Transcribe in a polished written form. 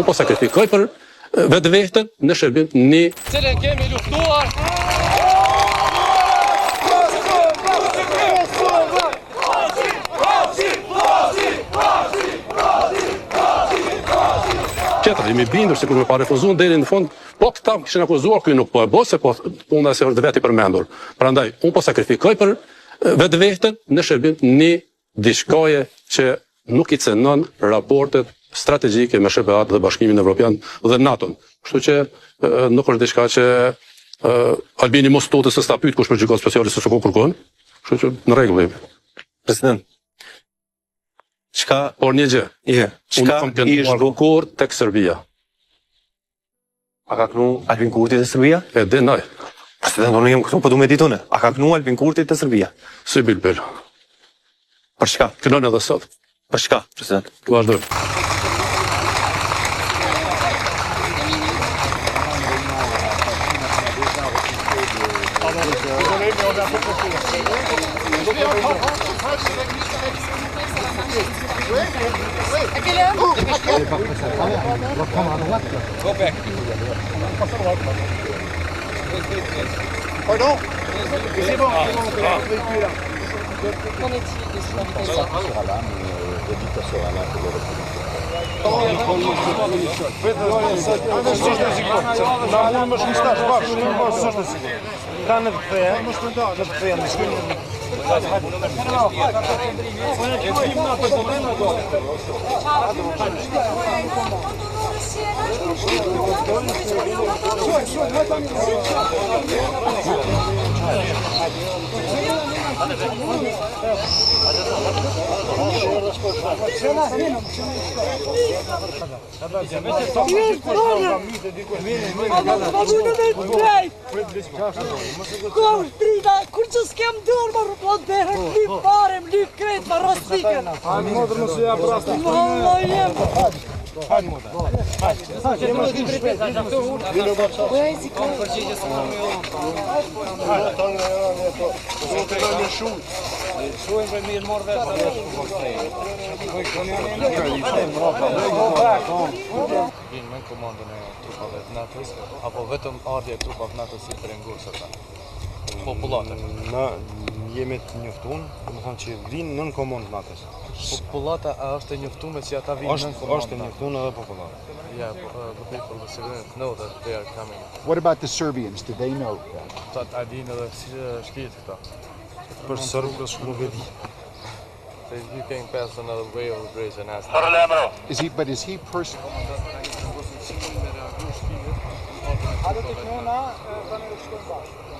unë po sakrifikoj për vetveten në shërbim një cilën kemi luftuar. Tjetër, jemi bindur se kur me pa refuzuar deri në fund, po këta më kishin akuzuar, ky nuk po e bë se po puna se është vetë i përmendur. Prandaj unë po sakrifikoj për vetveten në shërbim një diçkaje që nuk i cenon raportet strategjike me SBA dhe Bashkimin Evropian dhe NATO-n. Kështu që nuk është diçka që Albini mos tutës se sta pyet kush për gjykatë speciale se çka kërkon. Kështu që në rregull jemi. President. Por një gjë. Unë kam kënduar kur tek Serbia. A ka kënu Albin Kurti të Serbia? E denoj. President, unë jem këtu, po du me ditune. A ka kënu Albin Kurti të Serbia? Si bilbel. Për shka? Kënon edhe sot. Për shka, president? Vazhdojmë. Go back. Pardon? C'est bon. Qu'en est-il de cette invitation sur Alain, de Victor sur Alain pour le Kur që s'kem dërë më rëpot berë, lyp pare, më lyp kretë, më rostikën. Hajde, modër më se ja prastë. Valla jem. Hajde, modër. Hajde. Vinë me komandën e trupave të NATO-s, apo vetëm ardhja e trupave të NATO-s si brengos ata? Popullatën. Na jemi të njoftuar, domethënë që vinë nën komandë NATO-s. Popullata a është e njoftuar që ata vinë nën komandë? Është e njoftuar edhe popullata. Yeah, the people of the civilians know that they are coming. What about the Serbians? Did they know that? Ta dinë edhe si shkiet këta. Për serbët nuk e di. You can pass another way over the bridge and ask them. But is he personally? A do të këna, të në shkojnë bashkë.